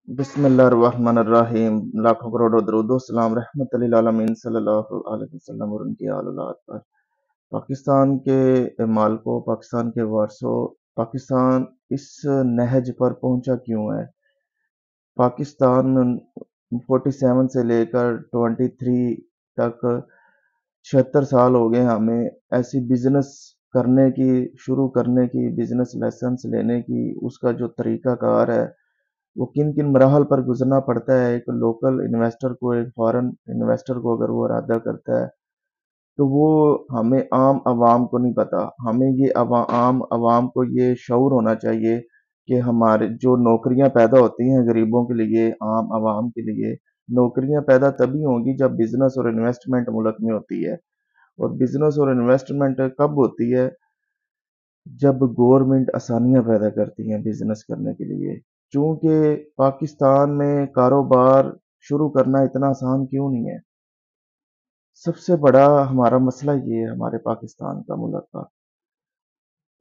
बिस्मिल्लाहिर्रहमानिर्रहीम। लाखों करोड़ों दरूदो सलाम रहमत लिल आलमीन सल्लल्लाहु अलैहि वसल्लम और उनकी आल औलाद पर। पाकिस्तान के मालकों, पाकिस्तान के वारसों, पाकिस्तान इस नहज पर पहुंचा क्यों है? पाकिस्तान 47 से लेकर 23 तक 76 साल हो गए हमें ऐसी बिजनेस करने की, शुरू करने की, बिजनेस लाइसेंस लेने की। उसका जो तरीकाकार है वो किन किन मराहल पर गुजरना पड़ता है। एक लोकल इन्वेस्टर को, एक फॉरेन इन्वेस्टर को अगर वो इरादा करता है तो वो हमें आम आवाम को नहीं पता। हमें ये आम आवाम को ये शऊर होना चाहिए कि हमारे जो नौकरियां पैदा होती हैं गरीबों के लिए, आम आवाम के लिए, नौकरियां पैदा तभी होंगी जब बिजनेस और इन्वेस्टमेंट मुल्क में होती है। और बिजनेस और इन्वेस्टमेंट कब होती है? जब गवर्नमेंट आसानियां पैदा करती हैं बिजनेस करने के लिए। चूंकि पाकिस्तान में कारोबार शुरू करना इतना आसान क्यों नहीं है? सबसे बड़ा हमारा मसला ये है हमारे पाकिस्तान का, मुल्क का।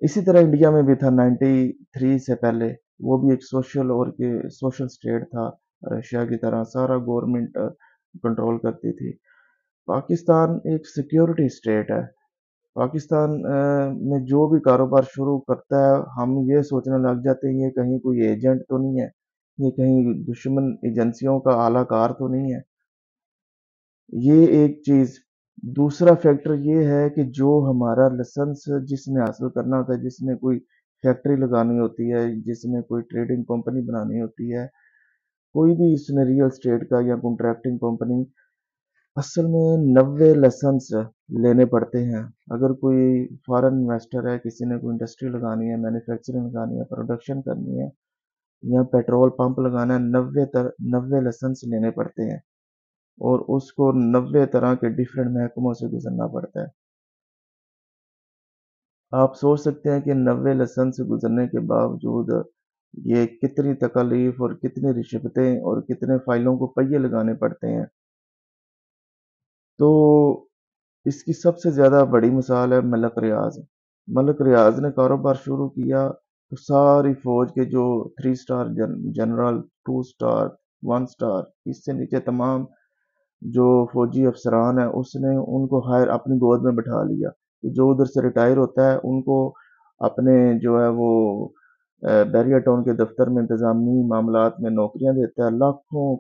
इसी तरह इंडिया में भी था 93 से पहले। वो भी एक सोशल स्टेट था। रशिया की तरह सारा गवर्नमेंट कंट्रोल करती थी। पाकिस्तान एक सिक्योरिटी स्टेट है। पाकिस्तान में जो भी कारोबार शुरू करता है हम ये सोचने लग जाते हैं ये कहीं कोई एजेंट तो नहीं है, ये कहीं दुश्मन एजेंसियों का आला कार तो नहीं है। ये एक चीज। दूसरा फैक्टर ये है कि जो हमारा लाइसेंस जिसने हासिल करना होता है, जिसने कोई फैक्ट्री लगानी होती है, जिसने कोई ट्रेडिंग कंपनी बनानी होती है, कोई भी इसने रियल स्टेट का या कॉन्ट्रैक्टिंग कंपनी, असल में 90 लाइसेंस लेने पड़ते हैं। अगर कोई फॉरेन इन्वेस्टर है, किसी ने कोई इंडस्ट्री लगानी है, मैन्युफैक्चरिंग लगानी है, प्रोडक्शन करनी है या पेट्रोल पंप लगाना है, 90 लाइसेंस लेने पड़ते हैं और उसको 90 तरह के डिफरेंट महकमों से गुजरना पड़ता है। आप सोच सकते हैं कि 90 लाइसेंस से गुजरने के बावजूद ये कितनी तकलीफ और कितनी रिश्वतें और कितने फाइलों को पहिए लगाने पड़ते हैं। तो इसकी सबसे ज़्यादा बड़ी मिसाल है मलक रियाज। मलक रियाज ने कारोबार शुरू किया तो सारी फौज के जो 3 स्टार जनरल, 2 स्टार, 1 स्टार, इससे नीचे तमाम जो फौजी अफसरान है उसने उनको हायर अपनी गोद में बैठा लिया। जो उधर से रिटायर होता है उनको अपने जो है वो बैरिया टाउन के दफ्तर में इंतजामी मामलात में नौकरियां देता है। लाखों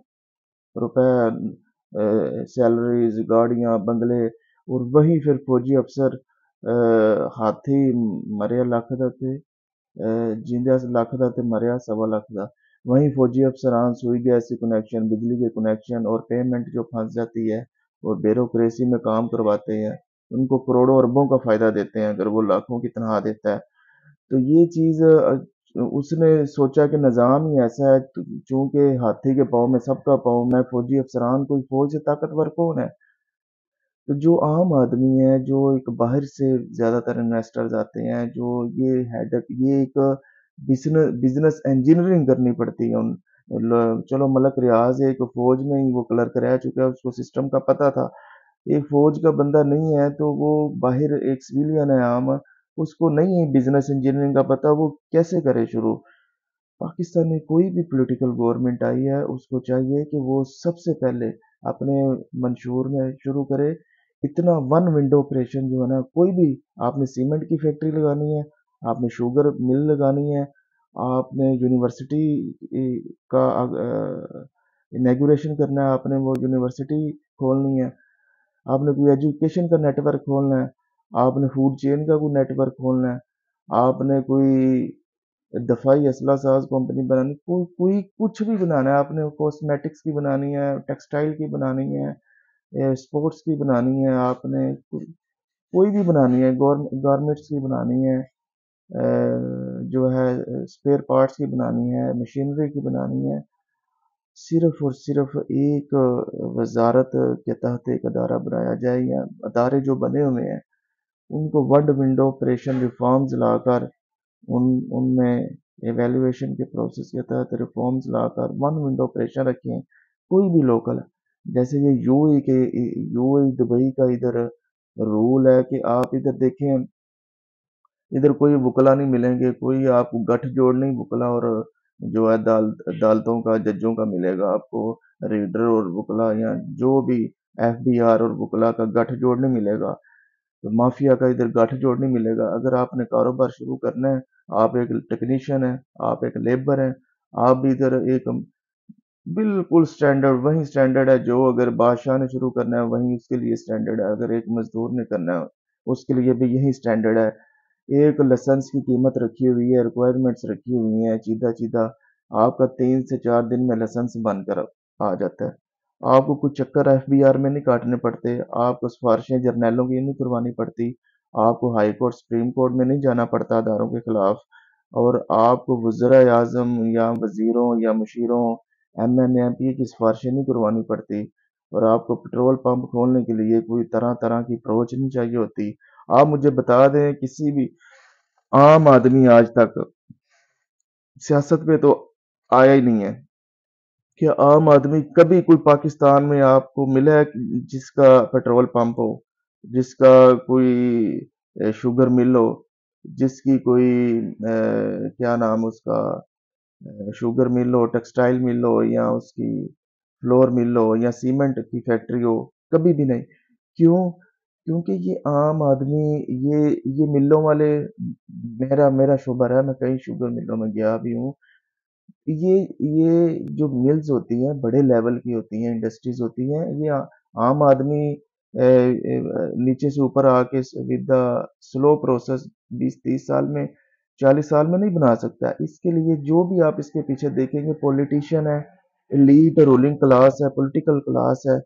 रुपए सैलरीज, गाड़ियां, बंगले। और वही फिर फौजी अफसर हाथी मरिया लख दा ते जिंदा लख दा ते मरिया सवा लख दा। वहीं फौजी अफसरान सुई गैस के कनेक्शन, बिजली के कनेक्शन और पेमेंट जो फंस जाती है और ब्यूरोक्रेसी में काम करवाते हैं, उनको करोड़ों अरबों का फायदा देते हैं अगर वो लाखों की तनख्वाह देता है। तो ये चीज उसने सोचा कि निज़ाम ही ऐसा है। चूंकि हाथी के पाँव में सबका पाँव, मैं फौजी अफसरान, कोई फौज से ताकतवर कौन है? तो जो आम आदमी है, जो एक बाहर से ज्यादातर इन्वेस्टर्स आते हैं, जो ये हेडक, ये एक बिजनेस इंजीनियरिंग करनी पड़ती है उन चलो मलक रियाज एक फौज में ही वो क्लर्क रह चुका है, उसको सिस्टम का पता था। एक फौज का बंदा नहीं है तो वो बाहर एक सिविलियन है आम, उसको नहीं है बिजनेस इंजीनियरिंग का पता, वो कैसे करे शुरू? पाकिस्तान में कोई भी पॉलिटिकल गवर्नमेंट आई है उसको चाहिए कि वो सबसे पहले अपने मंशूर में शुरू करे इतना वन विंडो ऑपरेशन जो है ना। कोई भी, आपने सीमेंट की फैक्ट्री लगानी है, आपने शुगर मिल लगानी है, आपने यूनिवर्सिटी का इनैगुरेशन करना है, आपने वो यूनिवर्सिटी खोलनी है, आपने कोई एजुकेशन का नेटवर्क खोलना है, आपने फूड चेन का कोई नेटवर्क खोलना है, आपने कोई दफाई असला साज कंपनी बनानी, कोई कुछ भी बनाना है, आपने कॉस्मेटिक्स की बनानी है, टेक्सटाइल की बनानी है, स्पोर्ट्स की बनानी है, आपने कोई भी बनानी है, गारमेंट्स की बनानी है, जो है स्पेयर पार्ट्स की बनानी है, मशीनरी की बनानी है, सिर्फ और सिर्फ एक वजारत के तहत एक अदारा बनाया जाए या अदारे जो बने हुए हैं उनको वर्ल्ड विंडो ऑपरेशन रिफॉर्म्स लाकर उनमें एवेल्युएशन के प्रोसेस के तहत रिफॉर्म्स लाकर वन विंडो ऑपरेशन रखें। कोई भी लोकल, जैसे ये यूएई दुबई का इधर रूल है कि आप इधर देखें, इधर कोई वकला नहीं मिलेंगे, कोई आपको गठजोड़ नहीं वकला और جو ہے عدالتوں کا ججوں کا ملے گا آپ کو، ریڈر اور وکلا یا جو بھی ایف بی آر اور وکلا کا گٹھ جوڑ نہیں ملے گا، تو مافیا کا ادھر گٹھ جوڑ نہیں ملے گا۔ اگر آپ نے کاروبار شروع کرنا ہے، آپ ایک ٹیکنیشین ہیں، آپ ایک لیبر ہیں، آپ بھی ادھر ایک بالکل سٹینڈرڈ وہی سٹینڈرڈ ہے جو اگر بادشاہ نے شروع کرنا ہے وہیں اس کے لیے سٹینڈرڈ ہے، اگر ایک مزدور نے کرنا ہے اس کے لیے بھی یہی سٹینڈرڈ ہے۔ ایک لائسنس کی قیمت رکھی ہوئی ہے، ریکوائرمنٹس رکھی ہوئی ہیں، چیدہ چیدہ آپ کا 3 سے 4 دن میں لائسنس بن کر آ جاتا ہے۔ آپ کو کچھ چکر ایف بی آر میں نہیں کاٹنے پڑتے، آپ کو سفارشیں جرنیلوں کی نہیں کروانی پڑتی، آپ کو ہائی کورٹ سپریم کورٹ میں نہیں جانا پڑتا اداروں کے خلاف، اور آپ کو وزراء اعظم یا وزیروں یا مشیروں ایم این ایم پی کی سفارشیں نہیں کروانی پڑتی، اور آپ کو پٹرول پمپ کھولنے کے لیے کوئی طرح طرح کی اپروچ نہیں چاہیے ہوتی۔ آپ مجھے بتا دیں کسی بھی عام آدمی آج تک سیاست میں تو آیا ہی نہیں ہے کہ عام آدمی کبھی کوئی پاکستان میں آپ کو ملا ہے جس کا پیٹرول پمپ ہو، جس کا کوئی شوگر مل ہو، جس کی کوئی کیا نام اس کا شوگر مل ہو، ٹیکسٹائل مل ہو، یا اس کی فلور مل ہو، یا سیمنٹ کی فیکٹری ہو؟ کبھی بھی نہیں۔ کیوں؟ کیونکہ یہ عام آدمی یہ ملوں والے، میرا شوبر ہے، میں کئی شوگر ملوں میں گیا بھی ہوں، یہ جو ملز ہوتی ہیں بڑے لیول کی ہوتی ہیں، انڈسٹریز ہوتی ہیں، یہ عام آدمی نیچے سے اوپر آ کے ود دا سلو پروسیس 20-30 سال میں 40 سال میں نہیں بنا سکتا۔ اس کے لیے جو بھی آپ اس کے پیچھے دیکھیں گے پولیٹیشین ہے، ایلیٹ رولنگ کلاس ہے، پولیٹیکل کلاس ہے،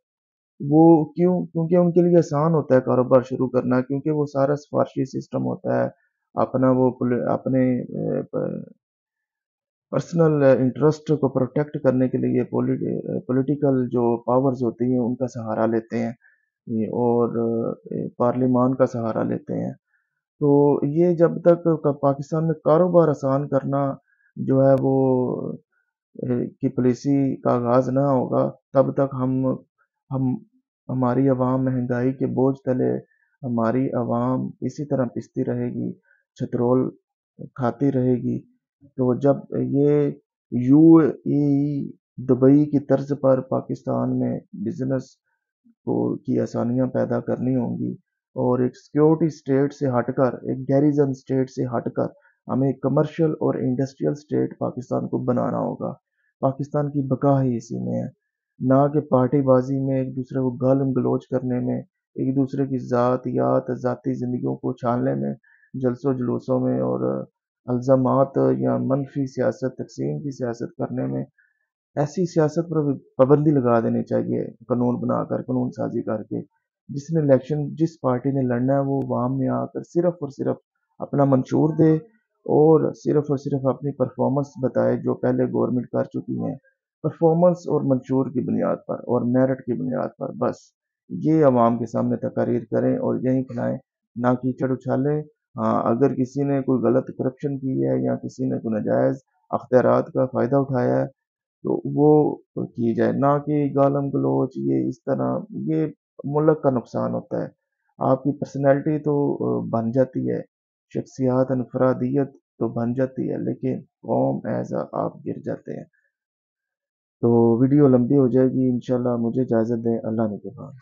وہ کیونکہ ان کے لیے آسان ہوتا ہے کاروبار شروع کرنا، کیونکہ وہ سارا سفارشی سسٹم ہوتا ہے، اپنا وہ اپنے پرسنل انٹرسٹ کو پروٹیکٹ کرنے کے لیے پولیٹیکل جو پاورز ہوتی ہیں ان کا سہارا لیتے ہیں، اور پارلیمان کا سہارا لیتے ہیں۔ تو یہ جب تک پاکستان میں کاروبار آسان کرنا جو ہے وہ کی پالیسی کا آغاز نہ ہوگا، تب تک ہم ہماری عوام مہنگائی کے بوجھ تلے، ہماری عوام اسی طرح پستی رہے گی، چھترول کھاتی رہے گی۔ تو جب یہ یو اے ای دبئی کی طرز پر پاکستان میں بزنس کی آسانیاں پیدا کرنی ہوں گی، اور ایک سیکیورٹی سٹیٹ سے ہٹ کر، ایک گیریزن سٹیٹ سے ہٹ کر ہمیں کمرشل اور انڈسٹریل سٹیٹ پاکستان کو بنانا ہوگا۔ پاکستان کی بقا ہی اسی میں ہے، نہ کہ پارٹی بازی میں، ایک دوسرے کو گالم گلوچ کرنے میں، ایک دوسرے کی ذاتیات ذاتی زندگیوں کو چھاننے میں، جلسوں جلوسوں میں، اور الزامات یا منفی سیاست، تقسیم کی سیاست کرنے میں۔ ایسی سیاست پر پابندی لگا دینی چاہیے، قانون بنا کر، قانون سازی کر کے، جس نے الیکشن جس پارٹی نے لڑنا ہے وہ عوام میں آ کر صرف اور صرف اپنا منشور دے، اور صرف اپنی پرفارمنس بتائے جو پہلے گورنمنٹ کر چکی ہیں، پرفارمنس اور منشور کی بنیاد پر اور میرٹ کی بنیاد پر، بس یہ عوام کے سامنے تقاریر کریں اور یہی کھلائیں، نہ کیچڑ اچھالیں۔ ہاں، اگر کسی نے کوئی غلط کرپشن کی ہے یا کسی نے کوئی ناجائز اختیارات کا فائدہ اٹھایا ہے تو وہ کی جائے، نہ کہ گالم گلوچ یہ اس طرح، یہ ملک کا نقصان ہوتا ہے۔ آپ کی پرسنالٹی تو بن جاتی ہے، شخصیات انفرادیت تو بن جاتی ہے، لیکن قوم ایز آپ گر جاتے ہیں۔ تو ویڈیو لمبی ہو جائے گی، انشاءاللہ مجھے اجازت دیں، اللہ نے کے بعد